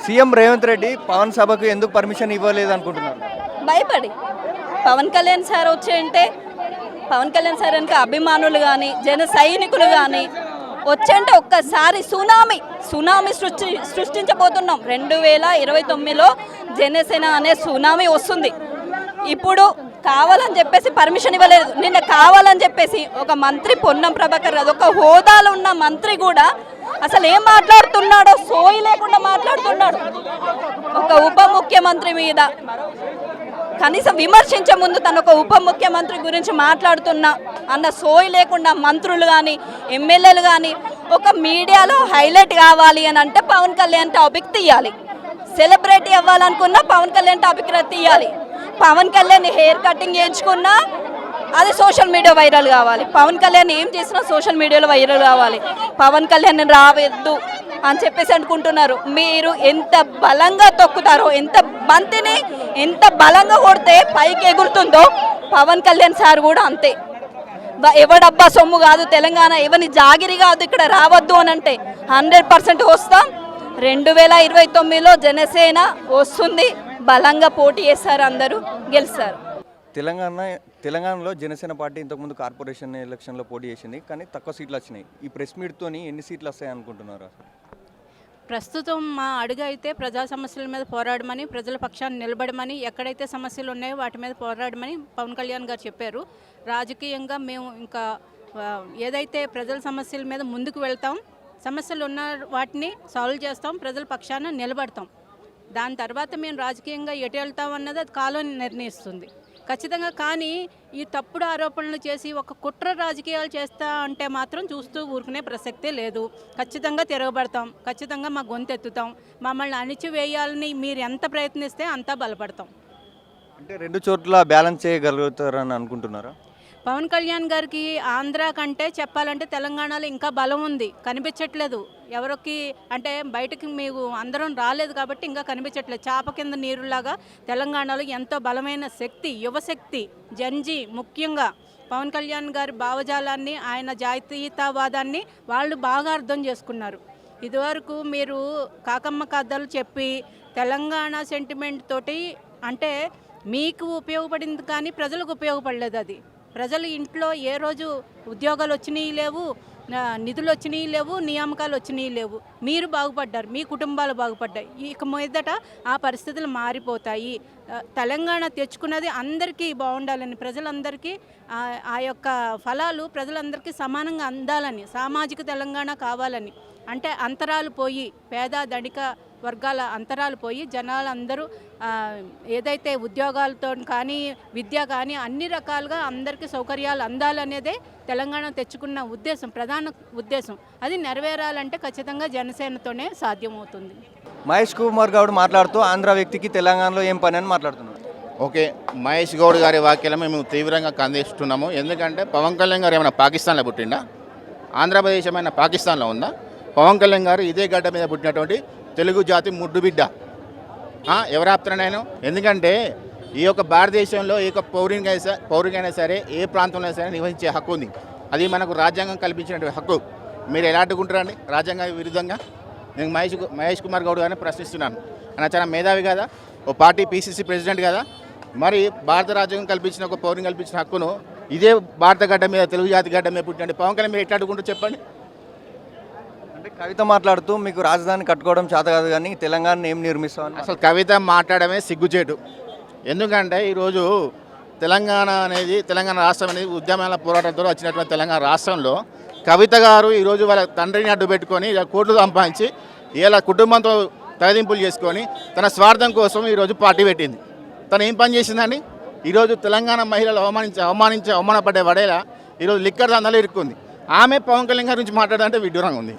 CM Revanth Reddy Pawan సభకు ఎందుకు permission ఇవ్వలేదు అనుకుంటున్నారు? భయపడి పవన్ కళ్యాణ్ సార్ వచ్చేంటే పవన్ కళ్యాణ్ సార్ వెనుక అభిమానులు కానీ జన సైనికులు కానీ వచ్చేంటే ఒక్కసారి సునామీ సృష్టించబోతున్నాం. 2029లో జనసేన అనే సునామీ వస్తుంది. ఇప్పుడు కావాలని చెప్పేసి పర్మిషన్ ఇవ్వలేదు. నిన్న కావాలని చెప్పేసి ఒక మంత్రి పొన్నం ప్రభాకర్ రావు, ఒక హోదాలో ఉన్న మంత్రి కూడా అసలు ఏం మాట్లాడుతున్నాడో సోయి లేకుండా మాట్లాడుతున్నాడు. ఒక ఉప ముఖ్యమంత్రి మీద కనీసం విమర్శించే ముందు తను ఒక ఉప ముఖ్యమంత్రి గురించి మాట్లాడుతున్నా అన్న సోయి లేకుండా మంత్రులు కానీ ఎమ్మెల్యేలు కానీ ఒక మీడియాలో హైలైట్ కావాలి అని అంటే పవన్ కళ్యాణ్ టాపిక్ తీయాలి. సెలబ్రిటీ అవ్వాలనుకున్నా పవన్ కళ్యాణ్ టాపిక్ తీయాలి. పవన్ కళ్యాణ్ హెయిర్ కటింగ్ చేయించుకున్నా అది సోషల్ మీడియా వైరల్ కావాలి. పవన్ కళ్యాణ్ ఏం చేసినా సోషల్ మీడియాలో వైరల్ కావాలి. పవన్ కళ్యాణ్ రావద్దు అని చెప్పేసి అనుకుంటున్నారు. మీరు ఎంత బలంగా తొక్కుతారో, ఎంత బంతిని ఎంత బలంగా కొడితే పైకి ఎగురుతుందో పవన్ కళ్యాణ్ సార్ కూడా అంతే. ఎవడబ్బా సొమ్ము కాదు తెలంగాణ, ఎవరిని జాగిరి కాదు ఇక్కడ రావద్దు అని అంటే 100% వస్తాం. 2029లో జనసేన వస్తుంది. బలంగా పోటీ చేస్తారు, అందరూ గెలుస్తారు. తెలంగాణలో జనసేన పార్టీ ఇంతకుముందు కార్పొరేషన్ ఎలక్షన్లో పోటీ చేసింది, కానీ తక్కువ సీట్లు వచ్చినాయి. ఈ ప్రెస్ మీట్తోని ఎన్ని సీట్లు వస్తాయి అనుకుంటున్నారు? ప్రస్తుతం మా అడుగు అయితే ప్రజా సమస్యల మీద పోరాడమని, ప్రజల పక్షాన్ని నిలబడమని, ఎక్కడైతే సమస్యలు ఉన్నాయో వాటి మీద పోరాడమని పవన్ కళ్యాణ్ గారు చెప్పారు. రాజకీయంగా మేము ఇంకా ఏదైతే ప్రజల సమస్యల మీద ముందుకు వెళ్తాం, సమస్యలు ఉన్న వాటిని సాల్వ్ చేస్తాం, ప్రజల పక్షాన నిలబడతాం. దాని తర్వాత మేము రాజకీయంగా ఎటు వెళ్తాం అన్నది అది కాలం నిర్ణయిస్తుంది ఖచ్చితంగా. కానీ ఈ తప్పుడు ఆరోపణలు చేసి ఒక కుట్ర రాజకీయాలు చేస్తా అంటే మాత్రం చూస్తూ ఊరుకునే ప్రసక్తే లేదు. ఖచ్చితంగా తిరగబడతాం, ఖచ్చితంగా మా గొంతు ఎత్తుతాం. మమ్మల్ని అణిచివేయాలని మీరు ఎంత ప్రయత్నిస్తే అంతా బలపడతాం. అంటే రెండు చోట్ల బ్యాలెన్స్ చేయగలుగుతారని అనుకుంటున్నారా? పవన్ కళ్యాణ్ గారికి ఆంధ్ర కంటే చెప్పాలంటే తెలంగాణలో ఇంకా బలం ఉంది, కనిపించట్లేదు. ఎవరికి అంటే బయటకి మీకు అందరం రాలేదు కాబట్టి ఇంకా కనిపించట్లేదు. చాప కింద నీరులాగా తెలంగాణలో ఎంతో బలమైన శక్తి, యువశక్తి, జంజీ ముఖ్యంగా పవన్ కళ్యాణ్ గారి భావజాలాన్ని, ఆయన జాతీయతావాదాన్ని వాళ్ళు బాగా అర్థం చేసుకున్నారు. ఇదివరకు మీరు కాకమ్మ కథలు చెప్పి తెలంగాణ సెంటిమెంట్ తోటి అంటే మీకు ఉపయోగపడింది కానీ ప్రజలకు ఉపయోగపడలేదు. అది ప్రజలు ఇంట్లో ఏ రోజు ఉద్యోగాలు వచ్చినాయి లేవు, నిధులు వచ్చినాయి లేవు, నియామకాలు వచ్చినాయి లేవు. మీరు బాగుపడ్డారు, మీ కుటుంబాలు బాగుపడ్డాయి. ఇక మీదట ఆ పరిస్థితులు మారిపోతాయి. తెలంగాణ తెచ్చుకున్నది అందరికీ బాగుండాలని, ప్రజలందరికీ ఆ యొక్క ఫలాలు ప్రజలందరికీ సమానంగా అందాలని, సామాజిక తెలంగాణ కావాలని, అంటే అంతరాలు పోయి పేద ధనిక వర్గాల అంతరాలు పోయి జనాలందరూ ఏదైతే ఉద్యోగాలతో కానీ విద్య కానీ అన్ని రకాలుగా అందరికీ సౌకర్యాలు అందాలనేదే తెలంగాణ తెచ్చుకున్న ఉద్దేశం, ప్రధాన ఉద్దేశం. అది నెరవేరాలంటే ఖచ్చితంగా జనసేనతోనే సాధ్యమవుతుంది. మహేష్ కుమార్ గౌడ్ మాట్లాడుతూ ఆంధ్ర వ్యక్తికి తెలంగాణలో ఏం పని అని మాట్లాడుతున్నారు. ఓకే, మహేష్ గౌడ్ గారి వ్యాఖ్యలను మేము తీవ్రంగా ఖండిస్తున్నాము. ఎందుకంటే పవన్ కళ్యాణ్ గారు ఏమైనా పాకిస్తాన్లో పుట్టిండా? ఆంధ్రప్రదేశ్ ఏమైనా పాకిస్తాన్లో ఉందా? పవన్ కళ్యాణ్ గారు ఇదే గడ్డ మీద పుట్టినటువంటి తెలుగు జాతి ముడ్డు బిడ్డ. ఎవరు ఆపుతున్నా నేను? ఎందుకంటే ఈ యొక్క భారతదేశంలో ఏ యొక్క పౌరునికైనా సరే ఏ ప్రాంతంలో సరే నివసించే హక్కు ఉంది. అది మనకు రాజ్యాంగం కల్పించినటువంటి హక్కు. మీరు ఎలా అడ్డుకుంటారండి రాజ్యాంగ విరుద్ధంగా? నేను మహేష్ కుమార్ గౌడ్ గారిని ప్రశ్నిస్తున్నాను. ఆయన చాలా మేధావి కదా, ఓ పార్టీ PCC ప్రెసిడెంట్ కదా. మరి భారత రాజ్యాంగం కల్పించిన ఒక పౌరుని కల్పించిన హక్కును ఇదే భారత గడ్డ మీద తెలుగు జాతి గడ్డ మీద పుట్టినట్టు పవన్ కళ్యాణ్ మీరు ఎట్లా అడ్డుకుంటారు చెప్పండి? అంటే కవిత మాట్లాడుతూ మీకు రాజధాని కట్టుకోవడం చేత కాదు కానీ తెలంగాణ ఏం నిర్మిస్తామని. అసలు కవిత మాట్లాడమే సిగ్గుచేటు. ఎందుకంటే ఈరోజు తెలంగాణ రాష్ట్రం అనేది ఉద్యమాల పోరాటంతో వచ్చినటువంటి తెలంగాణ రాష్ట్రంలో కవిత గారు ఈరోజు వాళ్ళ తండ్రిని అడ్డు పెట్టుకొని కోట్లు సంపాదించి ఇలా కుటుంబంతో తలదింపులు చేసుకొని తన స్వార్థం కోసం ఈరోజు పార్టీ పెట్టింది. తను ఏం పని చేసిందండి? ఈరోజు తెలంగాణ మహిళలు అవమానపడ్డే వడేలా ఈరోజు లిక్కర్ దందాలు ఇరుక్కుంది. ఆమె పవన్ కళ్యాణ్ గారి గురించి మాట్లాడాలంటే విడ్డూరంగా ఉంది.